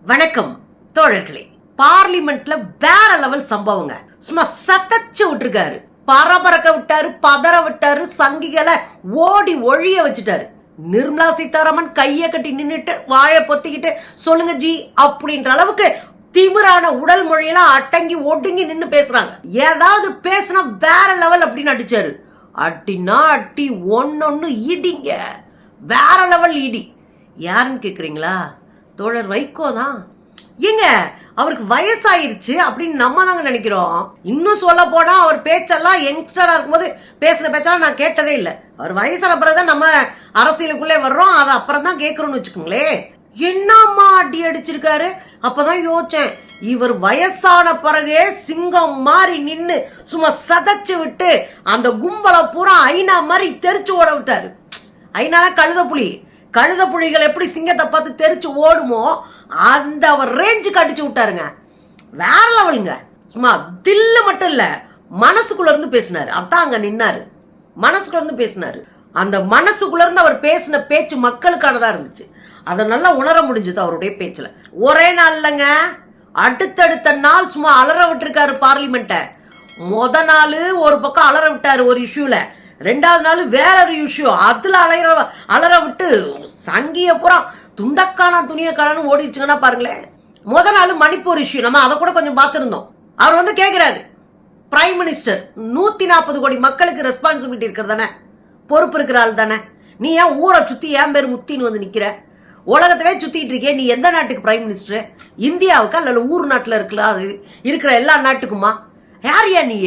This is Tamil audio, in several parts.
வணக்கம் தோழர்களே. பார்லிமெண்ட்ல வேற லெவல் சம்பவங்க. சும்மா சத்தச்சு விட்டுருக்காரு, பரபரக்க விட்டாரு, பதற விட்டாரு, சங்கிகளை ஓடி ஒழிய வச்சுட்டாரு. நிர்மலா சீதாராமன் கையை கட்டி நின்னுட்டு வாயை பொத்திக்கிட்டு சொல்லுங்க ஜி அப்படின்ற அளவுக்கு திமிரான உடல் மொழியெல்லாம் அடங்கி ஒடுங்கி நின்று பேசுறாங்க. ஏதாவது பேசினா வேற லெவல் அப்படின்னு அடிச்சாரு. அட்டினா அட்டி ஒன்னொன்னு இடிங்க, வேற லெவல் இடி. யாருன்னு கேக்குறீங்களா? தோழர் வைகோ தான். ஏங்க அவருக்கு வயசாயிருச்சு அப்படின்னு நம்ம தாங்க நினைக்கிறோம். இன்னும் சொல்ல போனா அவர் பேச்செல்லாம் யங்ஸ்டரா இருக்கும்போது பேசின பேச்செல்லாம் நான் கேட்டதே இல்லை. அவர் வயசான பிறகுதான் நம்ம அரசியலுக்குள்ளே வர்றோம், அதை அப்புறம் தான் கேட்கறோம்னு வச்சுக்கோங்களேன். என்னம்மா அடி அடிச்சிருக்காரு. அப்பதான் யோசிச்சேன், இவர் வயசான பிறகு சிங்கம் மாதிரி நின்று சும்மா சதைச்சு விட்டு அந்த கும்பலை பூரா ஐநா மாதிரி தெரிச்சு ஓட விட்டாரு. ஐநால கழுத புலிகள் எப்படி சிங்கத்தை பார்த்து தெரிச்சு ஓடுமோ அந்த அவர் ரேஞ்சுக்கு அடிச்சு விட்டாருங்க. வேற லெவலுங்க. சும்மா தில்லு மட்டும் இல்ல, மனசுக்குள்ள இருந்து பேசினாரு. அதான் அங்க நின்னாரு, மனசுக்குள்ள இருந்து பேசினாரு. அந்த மனசுக்குள்ள இருந்து அவர் பேசின பேச்சு மக்களுக்கானதா இருந்துச்சு. அதை நல்லா உணர முடிஞ்சது அவருடைய பேச்சுல. ஒரே நாள் இல்லைங்க, அடுத்தடுத்த நாள் சும்மா அலற விட்டுருக்காரு பார்லிமெண்ட்டை. முத நாள் ஒரு பக்கம் அலற விட்டாரு ஒரு இஷ்யூல, ரெண்டாவது நாள் வேற ஒரு இஷ்யூ, அதுல அலற விட்டு சங்கிய பூரா துண்டக்கான துணியக்கானு ஓடிடுச்சுங்கன்னா பாருங்களேன். முத நாள் மணிப்பூர் இஷ்யூ, நம்ம அதை கூட கொஞ்சம் பார்த்துருந்தோம். அவர் கேட்கிறாரு, பிரைம் மினிஸ்டர் 140 கோடி மக்களுக்கு ரெஸ்பான்சிபிலிட்டி இருக்கிறது தானே, பொறுப்பு இருக்கிற ஆள் தானே, நீ ஏன் ஊரை சுத்தி ஏன் பேர் முத்தின்னு வந்து நிக்கிற? உலகத்தவே சுத்திட்டு இருக்கே, நீ எந்த நாட்டுக்கு பிரைம் மினிஸ்டர்? இந்தியாவுக்கா இல்ல ஊர் நாட்டுல இருக்கலாம், அது இருக்கிற எல்லா நாட்டுக்குமா? யார் நீ?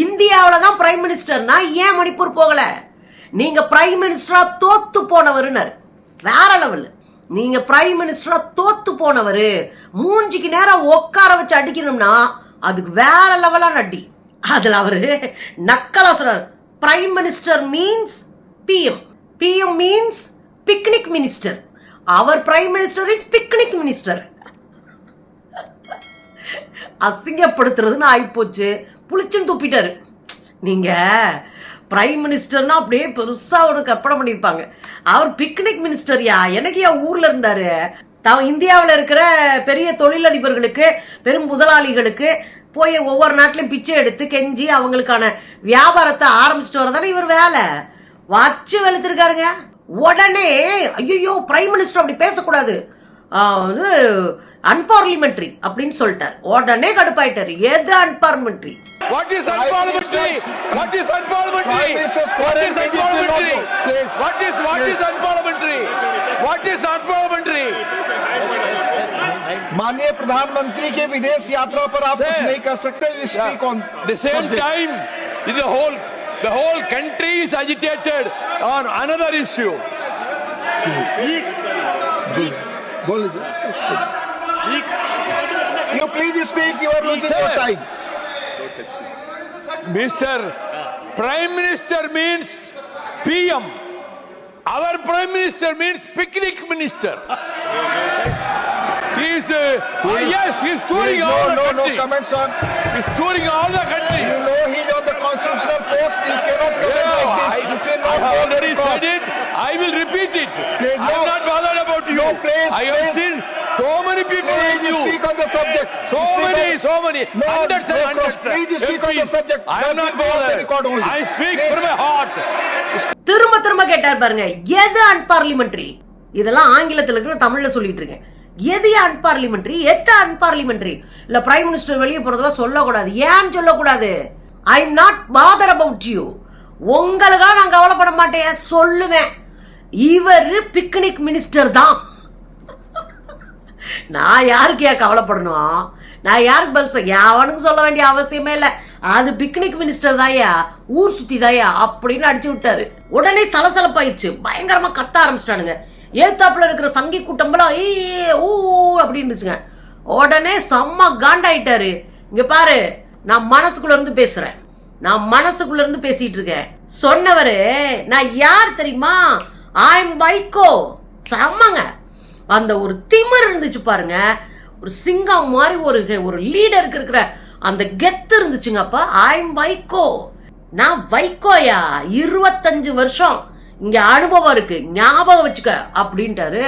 இந்தியாவில தான் பிரைம் மினிஸ்டர்னா ஏன் மணிப்பூர் போகல? நீங்க பிரைம் மினிஸ்டரா தோத்து போனவருனர். வேற லெவல். நீங்க பிரைம் மினிஸ்டரா தோத்து போனவரு மூஞ்சிக்கு நேரம் உட்கார வச்சு அடிக்கணும்னா அதுக்கு வேற லெவலான அடி. அதுல அவரு நக்கலா சொல்றாரு, prime minister means PM, PM means picnic minister, அவர் prime minister is picnic minister. அசிங்கப்படுத்துறதுன்னு ஆயிப்போச்சு. புளிச்சுன்னு துப்பிட்டாரு. நீங்க பிரைம் மினிஸ்டர்னா அப்படியே பெருசா ஒரு கற்பனை பண்ணியிருப்பாங்க. அவர் பிக்னிக் மினிஸ்டர்யா. எனக்கு ஊர்ல இருந்தாரு. இந்தியாவில் இருக்கிற பெரிய தொழிலதிபர்களுக்கு, பெரும் முதலாளிகளுக்கு போய் ஒவ்வொரு நாட்டிலையும் பிச்சை எடுத்து கெஞ்சி அவங்களுக்கான வியாபாரத்தை ஆரம்பிச்சுட்டு வரதானே இவர் வேலை. வச்சு வெளுத்திருக்காருங்க. உடனே ஐயோ பிரைம் மினிஸ்டர் அப்படி பேசக்கூடாது, அன்பார்லிமெண்ட்ரி அப்படின்னு சொல்லிட்டார். உடனே கடுப்பாயிட்டாரு. எது unparliamentary? What is unparliamentary? What is unparliamentary? What is unparliamentary? What is unparliamentary? What is unparliamentary? माननीय प्रधानमंत्री के विदेश यात्रा पर आप कुछ नहीं कर सकते. Speak on the same time the whole country is agitated on another issue. You please speak. You are losing your time. Mr. Prime Minister means PM. Our Prime Minister means picnic minister. He's yes, he's touring all the country. No comments on. He's touring all the country. You know he's on the constitutional post. You cannot comment like this. This will not I already said it. I will repeat it. Please, I'm not bothered about you. No, please, I have seen so many people like you. Speak on the subject. So many. No, hundreds and hundreds. Please speak on the subject. I am not bothered. I speak from my heart. திரும்ப கேட்டார் பாருங்க, எது அன்பார்லிமெண்ட்ரி? இதெல்லாம் ஆங்கிலத்தில் இருக்கு, தமிழ்ல சொல்லிட்டு இருக்கேன். எது அன்பார்லிமெண்ட்ரி? எது அன்பார்லிமெண்ட்ரி? இல்ல பிரைம் மினிஸ்டர் வெளியே போறதெல்லாம் சொல்லக்கூடாது. ஏன் சொல்லக்கூடாது? I am not bother about you. உங்களுக்காக நான் கவலைப்பட மாட்டேன், சொல்லுவேன். இவர் பிக்னிக் மினிஸ்டர் தான். நான் யாருக்கு கவலைப்படணும்? நான் யாருக்கு பதில் அவனுக்கு சொல்ல வேண்டிய அவசியமே இல்லை. அது பிக்னிக் மினிஸ்டர் தாயா, ஊர் சுத்தி தாயா அப்படின்னு அடிச்சு விட்டாரு. உடனே சலசலப்பாயிருச்சு, பயங்கரமா கத்த ஆரம்பிச்சிட்டானுங்க. ஏத்தாப்புல இருக்கிற சங்கி கூட்டம்பெல்லாம் ஊ அப்படின்னு. உடனே செம்ம காண்டாயிட்டாரு. இங்க பாரு, நான் மனசுக்குள்ள இருந்து பேசுறேன், நான் மனசுக்குள்ள இருந்து பேசிட்டு இருக்கேன். சொன்னவரு நான் யார் தெரியுமா? I am Vaiko. செம்மங்க. அந்த ஒரு திமிர் இருந்துச்சு பாருங்க, ஒரு சிங்கம் மாதிரி ஒரு லீடருக்கு இருக்கிற அந்த கெத்து இருந்துச்சுங்க. அப்ப ஐ எம் வைகோ. நான் வைகோயா, 25 வருஷம் இங்க அனுபவம் இருக்கு, ஞாபகம் வச்சுக்க அப்படின்ட்டாரு.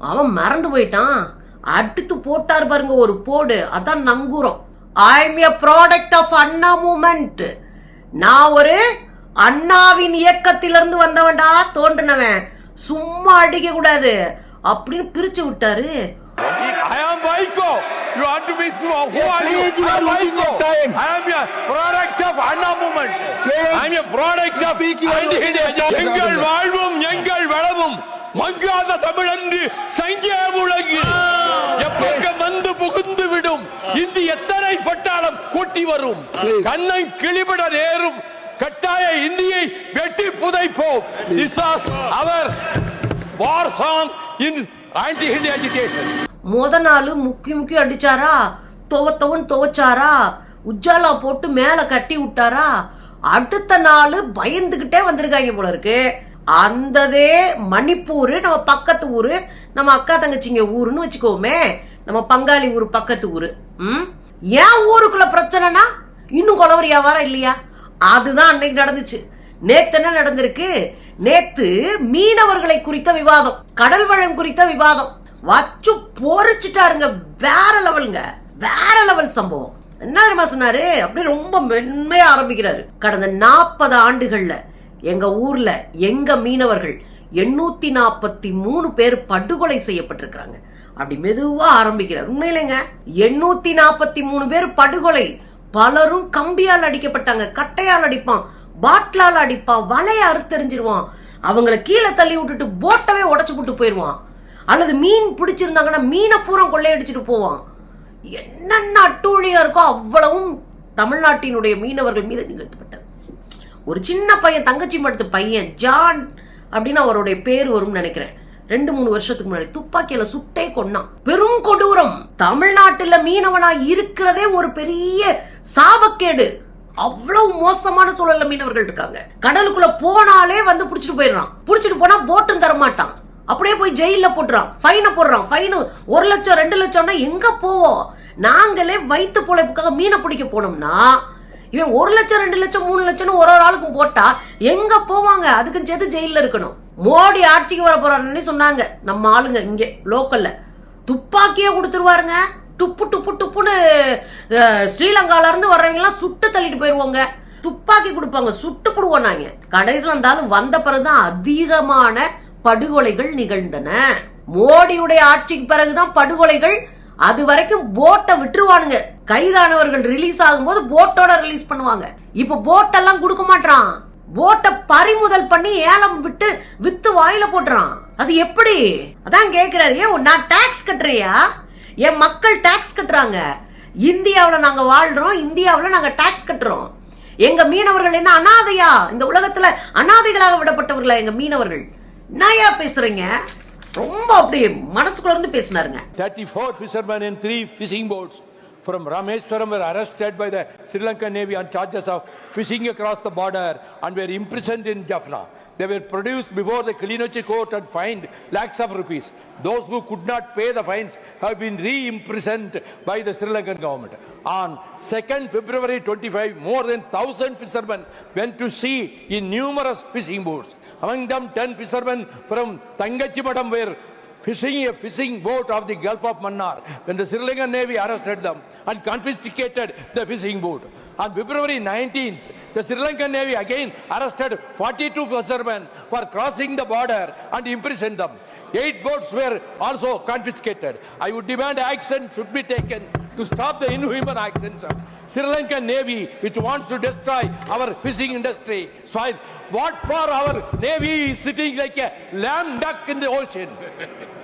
அவன் மறந்து போயிட்டான். அடுத்து போட்டார் பாருங்க ஒரு போடு, அதான் நங்கூரம். I am a product of Anna movement. நான் ஒரு அண்ணாவின் இயக்கத்திலிருந்து வந்தவன்டா, தோன்றினவன், சும்மா அடிக்க கூடாது அப்படின்னு பிரிச்சு விட்டாரு. I am Vaiko. You want to be who are you? I am Vaiko. I am a product of Anna movement. I am a product of எங்கள் வாழ்வும் எங்கள் வளமும் மங்காத தமிழன்று சங்கிய முழங்கு எப்பக்கம் வந்து புகுந்து விடும் இந்தி எத்தனை பட்டாளம் கூட்டி வரும் கண்ணை கிளிபட நேரும் கட்டாய இந்தியை வெட்டி புதைப்போம். This was our war song in anti-Hindi agitation. முத நாள் முக்கி அடிச்சாரா, துவச்சாரா, உஜாலா போட்டு மேல கட்டி விட்டாரா. அடுத்த நாள் பயந்துகிட்டே வந்திருக்காங்க போல இருக்கு. அந்ததே மணிப்பூர், நம்ம பக்கத்து ஊரு, நம்ம அக்கா தங்கச்சிங்க ஊருன்னு வச்சுக்கோமே, நம்ம பங்காளி ஊரு பக்கத்து ஊரு. ஏன் ஊருக்குள்ள பிரச்சனைனா இன்னும் கொலவரி வியாபாரம் இல்லையா? அதுதான் அன்னைக்கு நடந்துச்சு. நேத்து என்ன நடந்திருக்கு? நேத்து மீனவர்களை குறித்த விவாதம், கடல் வளம் குறித்த விவாதம் வச்சு பொறிச்சிட்டாருங்க. வேற லெவலுங்க, வேற லெவல் சம்பவம். என்ன தெரியுமா சொன்னாரு? அப்படி ரொம்ப மென்மையா ஆரம்பிக்கிறாரு. கடந்த 40 ஆண்டுகள்ல எங்க ஊர்ல எங்க மீனவர்கள் 843 பேர் படுகொலை செய்யப்பட்டிருக்கிறாங்க. அப்படி மெதுவா ஆரம்பிக்கிறார். உண்மையிலேங்க 843 பேர் படுகொலை. பலரும் கம்பியால் அடிக்கப்பட்டாங்க, கட்டையால் அடிப்பான், பாட்டிலால் அடிப்பான், வலைய அறுத்தெறிஞ்சிருவான், அவங்கள கீழே தள்ளி விட்டுட்டு போட்டவே உடச்சு போட்டு போயிடுவான். அல்லது மீன் பிடிச்சிருந்தாங்கன்னா மீனை பூரா கொள்ளையடிச்சிட்டு போவான். என்னென்ன அட்டூழியா இருக்கோ அவ்வளவும் தமிழ்நாட்டினுடைய மீனவர்கள் மீது நிகழ்த்தப்பட்டது. ஒரு சின்ன பையன், தங்கச்சி மடத்து பையன், ஜான் அப்படின்னு அவருடைய பேர் வரும்னு நினைக்கிறேன், 2-3 வருஷத்துக்கு முன்னாடி துப்பாக்கியில சுட்டே கொன்னான். பெரும் கொடூரம். தமிழ்நாட்டுல மீனவனா இருக்கிறதே ஒரு பெரிய சாபக்கேடு. அவ்வளவு மோசமான சூழல்ல மீனவர்கள் இருக்காங்க. கடலுக்குள்ள போனாலே வந்து புடிச்சிட்டு போயிடுறான். புடிச்சிட்டு போனா போட்டும் தர மாட்டான், அப்படியே போய் ஜெயில போட்டுறான், ஃபைனை போடுறான். ஃபைனு 1 லட்சம் 2 லட்சம்னா எங்க போவோம்? நாங்களே வயிற்று பொழைப்புக்காக மீனை பிடிக்க போனோம்னா இவன் 1 லட்சம் 2 லட்சம் 3 லட்சம்னு ஒரு ஆளுக்கும் போட்டா எங்க போவாங்க? அதுக்கு சேர்த்து ஜெயில இருக்கணும். மோடி ஆட்சிக்கு வர போறாருன்னு சொன்னாங்க நம்ம ஆளுங்க இங்க லோக்கல்ல. துப்பாக்கியே கொடுத்துருவாருங்க. டுப்பு டுப்பு டுப்புன்னு ஸ்ரீலங்கால இருந்து வர்றவங்க எல்லாம் சுட்டு தள்ளிட்டு போயிருவாங்க. துப்பாக்கி கொடுப்பாங்க, சுட்டு போடுவோம் நாங்க. கடைசியில் இருந்தாலும் வந்த பிறகுதான் அதிகமான படுகொலைகள் நிகழ்ந்தன. மோடியுடைய ஆட்சிக்கு பிறகுதான் படுகொலைகள். அது வரைக்கும் போட்டை விட்டுருவானுங்க. கைதானவர்கள் ரிலீஸ் ஆகும்போது போட்டோட ரிலீஸ் பண்ணுவாங்க. இப்ப போட்டெல்லாம் கொடுக்க மாட்டான். போட்டை பறிமுதல் பண்ணி ஏலம் விட்டு வித்து வாயில போட்டுறான். அது எப்படி? அதான் கேட்கிறாரு, நான் டாக்ஸ் கட்டுறியா? என் மக்கள் டாக்ஸ் கட்டுறாங்க. இந்தியாவில் நாங்க வாழ்றோம், இந்தியாவில் நாங்க டாக்ஸ் கட்டுறோம். எங்க மீனவர்கள் என்ன அனாதையா? இந்த உலகத்துல அனாதைகளாக விடப்பட்டவர்களா எங்க மீனவர்கள்? என்னையா பேசுறீங்க? ரொம்ப அப்படியே மனசுக்குள்ள இருந்து பேசினாருங்க. 34 fishermen in 3 fishing boats from Rameswaram were arrested by the Sri Lankan Navy on charges of fishing across the border and were imprisoned in Jaffna. They were produced before the Kilinochchi court and fined lakhs of rupees. Those who could not pay the fines have been re-imprisoned by the Sri Lankan government. On 2nd February 25, more than 1,000 fishermen went to sea in numerous fishing boats. Among them, 10 fishermen from Tangachimadam were fishing a fishing boat of the Gulf of Mannar when the Sri Lankan Navy arrested them and confiscated the fishing boat. On February 19th, the Sri Lankan Navy again arrested 42 fishermen for crossing the border and imprisoned them. 8 boats were also confiscated. I would demand action should be taken to stop the inhuman actions of Sri Lankan Navy, which wants to destroy our fishing industry. So what for? Our Navy is sitting like a lamb duck in the ocean.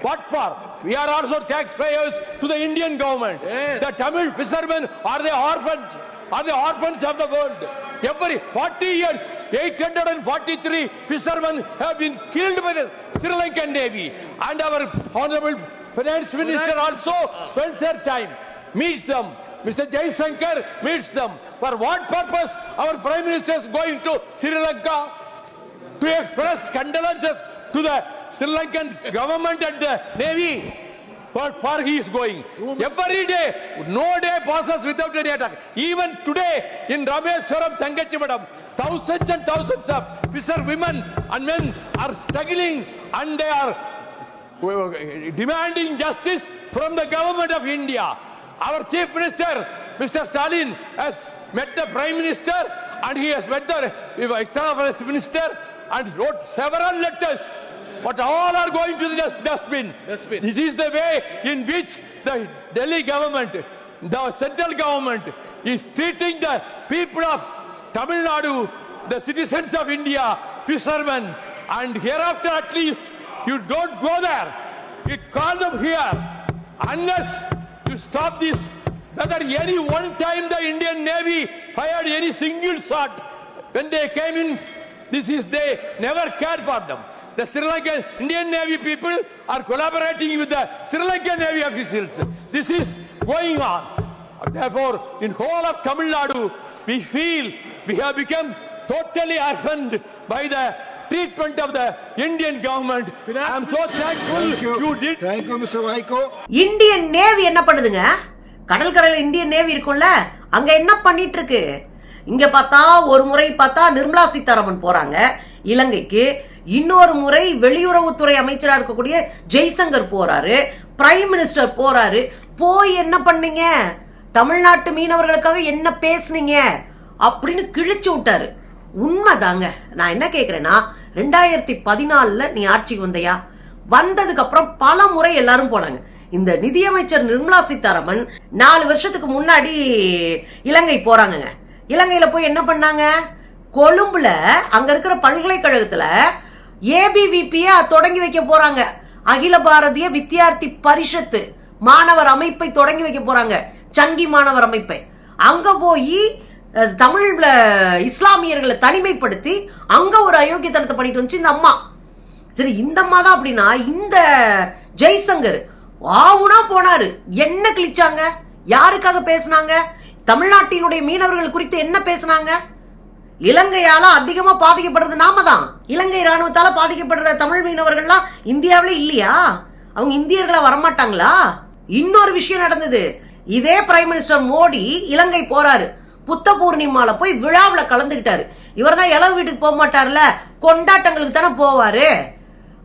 What for? We are also taxpayers to the Indian government. Yes. The Tamil fishermen are the orphans. Are the orphans of the world. Every 40 years, 843 fishermen have been killed by the Sri Lankan Navy. And our Honorable Finance Minister also spends her time, meets them. Mr. Jaishankar meets them. For what purpose our Prime Minister is going to Sri Lanka? To express condolences to the Sri Lankan government and the Navy. What for he is going? Every day, no day passes without any attack. Even today in Rameswaram, Tangachimadam, thousands and thousands of fisher women and men are struggling and they are demanding justice from the government of India. Our chief minister, Mr. Stalin, has met the prime minister and he has met the external affairs minister and wrote several letters. But all are going to the dustbin. This is the way in which the Delhi government, the central government, is treating the people of Tamil Nadu, the citizens of India, fishermen, and hereafter at least you don't go there. You call them here unless you stop this. Whether any one time the Indian Navy fired any single shot when they came in, they never cared for them. The Sri Lankan Indian Navy people are collaborating with the Sri Lankan Navy officials. This is going on. Therefore, in whole of Tamil Nadu, we feel we have become totally orphaned by the treatment of the Indian government. I am so thankful you did. Thank you, Mr. Vaiko. Indian navy என்ன பண்ணுதுங்க? கடற்கரையில் இந்தியன் நேவி இருக்கும்ல, அங்க என்ன பண்ணிட்டு இருக்கு? இங்க பார்த்தா ஒரு முறை பார்த்தா நிர்மலா சீதாராமன் போறாங்க இலங்கைக்கு, இன்னொரு முறை வெளியுறவுத்துறை அமைச்சராக இருக்கக்கூடிய ஜெய்சங்கர் போறாரு, பிரைம் மினிஸ்டர் போறாரு. போய் என்ன பண்ணீங்க? தமிழ்நாட்டு மீனவர்களுக்காக என்ன பேசுனீங்க அப்படின்னு கிழிச்சு விட்டாரு. உண்மைதாங்க. நான் என்ன கேட்கிறேன்னா, 2014 நீ ஆட்சிக்கு வந்தையா? வந்ததுக்கு அப்புறம் பல முறை எல்லாரும் போனாங்க. இந்த நிதியமைச்சர் நிர்மலா சீதாராமன் 4 வருஷத்துக்கு முன்னாடி இலங்கை போறாங்க. இலங்கையில போய் என்ன பண்ணாங்க? கொழும்புல அங்க இருக்கிற பல்கலைக்கழகத்துல ஏபிவிபிய தொடங்கி வைக்க போறாங்க. அகில பாரதிய வித்யார்த்தி பரிஷத்து மாணவர் அமைப்பை தொடங்கி வைக்க போறாங்க, சங்கி மாணவர் அமைப்பை. அங்க போய் தமிழ் இஸ்லாமியர்களை தனிமைப்படுத்தி அங்க ஒரு அயோக்கியத்தனத்தை பண்ணிட்டு வந்துச்சு இந்த அம்மா. சரி, இந்த அம்மா தான் அப்படின்னா இந்த ஜெய்சங்கர் ஆவுனா போனாரு. என்ன கிழிச்சாங்க? யாருக்காக பேசினாங்க? தமிழ்நாட்டினுடைய மீனவர்கள் குறித்து என்ன பேசினாங்க? இலங்கையால அதிகமா பாதிக்கப்படுறது நாம தான். இலங்கை ராணுவத்தால பாதிக்கப்படுற தமிழ் மீனவர்கள்லாம் இந்தியாவில இல்லையா? அவங்க இந்தியர்களா வரமாட்டாங்களா? இன்னொரு விஷயம் நடந்தது. இதே பிரைம் மினிஸ்டர் மோடி இலங்கை போறாரு, புத்த பூர்ணிமால போய் விழாவில் கலந்துகிட்டாரு. இவர் தான் இளவு வீட்டுக்கு போக மாட்டார்ல, கொண்டாட்டங்களுக்கு தானே போவாரு.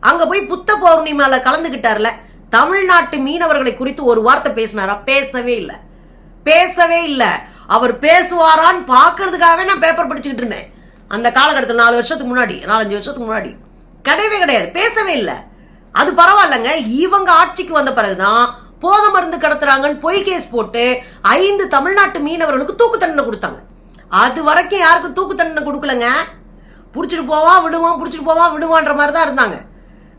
அங்க போய் புத்த பௌர்ணிமால கலந்துகிட்டார்ல. தமிழ்நாட்டு மீனவர்களை குறித்து ஒரு வார்த்தை பேசினாரா? பேசவே இல்லை, பேசவே இல்லை. அவர் பேசுவாரான்னு பாக்குறதுக்காகவே நான் பேப்பர் படிச்சுக்கிட்டு இருந்தேன் அந்த காலகட்டத்தில். 4 வருஷத்துக்கு முன்னாடி, 4-5 வருஷத்துக்கு முன்னாடி கிடையவே கிடையாது, பேசவே இல்லை. அது பரவாயில்லங்க. இவங்க ஆட்சிக்கு வந்த பிறகுதான் போத மருந்து கடத்துறாங்கன்னு பொய் கேஸ் போட்டு 5 தமிழ்நாட்டு மீனவர்களுக்கு தூக்கு தண்டனை கொடுத்தாங்க. அது வரைக்கும் யாருக்கும் தூக்கு தண்டனை கொடுக்கலங்க. புடிச்சிட்டு போவா விடுவான், புடிச்சிட்டு போவா விடுவான்ற மாதிரி தான் இருந்தாங்க.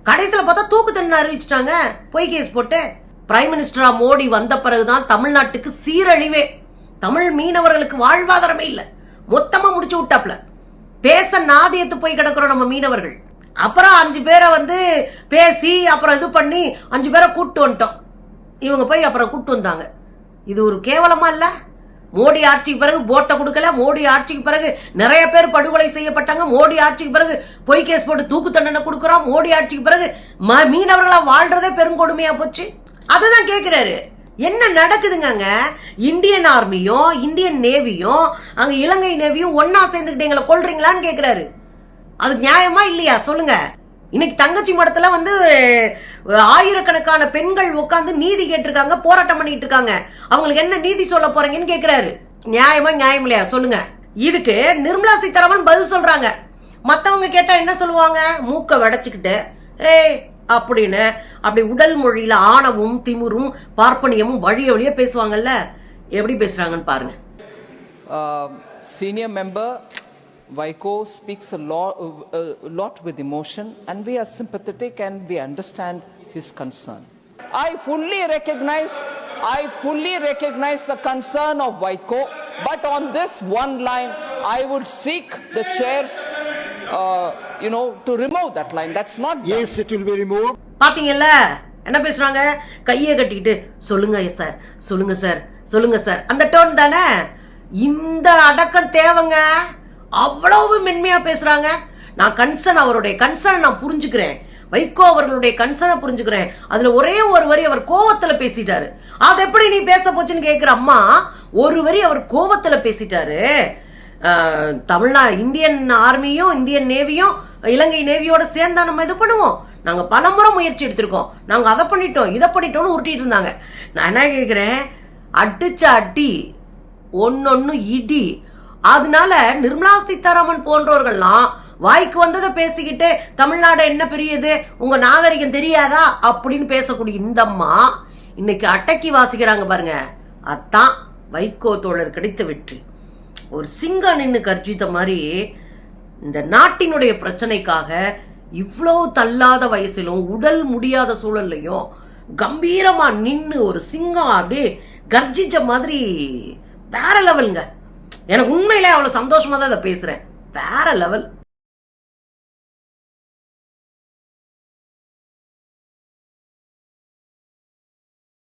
கடைசியில் பார்த்தா தூக்கு தண்டனை அறிவிச்சிட்டாங்க பொய் கேஸ் போட்டு. பிரைம் மினிஸ்டரா மோடி வந்த பிறகுதான் தமிழ்நாட்டுக்கு சீரழிவே. தமிழ் மீனவர்களுக்கு வாழ்வாதாரமே இல்லை, மொத்தமா முடிச்சு விட்டாப்ல. பேச நாதியத்து போய் கிடக்குறோம் நம்ம மீனவர்கள். அப்புறம் 5 பேரை பேசி அப்புறம் இது பண்ணி 5 பேரை கூப்பிட்டு வந்துட்டோம். இவங்க போய் அப்புறம் கூப்பிட்டு வந்தாங்க. இது ஒரு கேவலமா இல்ல? மோடி ஆட்சிக்கு பிறகு போட்டை கொடுக்கல, மோடி ஆட்சிக்கு பிறகு நிறைய பேர் படுகொலை செய்யப்பட்டாங்க, மோடி ஆட்சிக்கு பிறகு பொய் கேஸ் போட்டு தூக்கு தண்டனை கொடுக்குறோம், மோடி ஆட்சிக்கு பிறகு மீனவர்களா வாழ்றதே பெருங்கொடுமையா போச்சு. அதுதான் கேட்கிறாரு. என்ன நடக்குதுங்க? இந்தியன் ஆர்மியும் இந்தியன் நேவியும் அங்க இலங்கை நேவியும் ஒன்னா சேர்ந்துக்கிட்டு எங்களை கொல்றீங்களான்னு கேட்கிறாரு. அது நியாயமா இல்லையா சொல்லுங்க? இன்னைக்கு தங்கச்சி மடத்துல ஆயிரக்கணக்கான பெண்கள் உட்கார்ந்து நீதி கேட்டிருக்காங்க, போராட்டம் பண்ணிட்டு இருக்காங்க. அவங்களுக்கு என்ன நீதி சொல்ல போறீங்கன்னு கேட்கிறாரு. நியாயமா நியாயம் இல்லையா சொல்லுங்க? இதுக்கு நிர்மலா சீதாராமன் பதில் சொல்றாங்க. மத்தவங்க கேட்டா என்ன சொல்லுவாங்க? மூக்க வடைச்சுக்கிட்டு அப்படின்னு அப்படி உடல் மொழியில ஆணவமும் திமிரும் பார்ப்பனியமும் வழிய பேசுவாங்கல்ல. எப்படி பேசுறாங்கன்னு பாருங்க. Senior member Vaiko speaks a lot with emotion, and we are sympathetic and we understand his concern. I fully recognize the concern of Vaiko, but on this one line I would seek the chairs to remove that line. That's not done. Yes, it will be removed. பாத்தீங்கல்ல என்ன பேசுறாங்க? கையை கட்டிக்கிட்டு சொல்லுங்க சார், சொல்லுங்க சார், சொல்லுங்க சார், அந்த டோன் தானே. இந்த அடக்கம் தேவைங்க. அவ்வளவு மென்மையா பேசுறாங்க. நான் அவருடைய கன்சர்ன் நான் புரிஞ்சுக்கிறேன், வைகோ அவர்களுடைய கன்சர்னை புரிஞ்சுக்கிறேன். அதுல ஒரே ஒரு வரி அவர் கோவத்துல பேசிட்டாரு. அது எப்படி நீ பேச போச்சுன்னு கேட்கிற அம்மா, ஒரு வரி அவர் கோவத்துல பேசிட்டாரு. இந்தியன் ஆர்மியும் இந்தியன் நேவியும் இலங்கை நேவியோட சேர்ந்தா நம்ம இது பண்ணுவோம், நாங்கள் பலமுறை முயற்சி எடுத்திருக்கோம், நாங்கள் அதை பண்ணிட்டோம் இதை பண்ணிட்டோம்னு உருட்டிட்டு இருந்தாங்க. நான் என்ன கேட்குறேன், அடிச்ச அடி ஒன்னொன்னு இடி. அதனால நிர்மலா சீதாராமன் போன்றவர்கள்லாம் வாய்க்கு வந்ததை பேசிக்கிட்டு தமிழ்நாடு என்ன பெரியது, உங்க நாகரிகம் தெரியாதா அப்படின்னு பேசக்கூடிய இந்த அம்மா இன்னைக்கு அடக்கி வாசிக்கிறாங்க பாருங்க. அதான் வைகோ தோழர் கிடைத்த வெற்றி. ஒரு சிங்கம் நின்று கர்ஜித்த மாதிரி இந்த நாட்டினுடைய பிரச்சனைக்காக இவ்வளோ தள்ளாத வயசிலும் உடல் முடியாத சூழல்லையும் கம்பீரமா நின்று ஒரு சிங்கம் அப்படியே கர்ஜிச்ச மாதிரி வேற லெவலுங்க. எனக்கு உண்மையிலே அவ்வளோ சந்தோஷமா தான் இதை பேசுறேன். வேற லெவல்.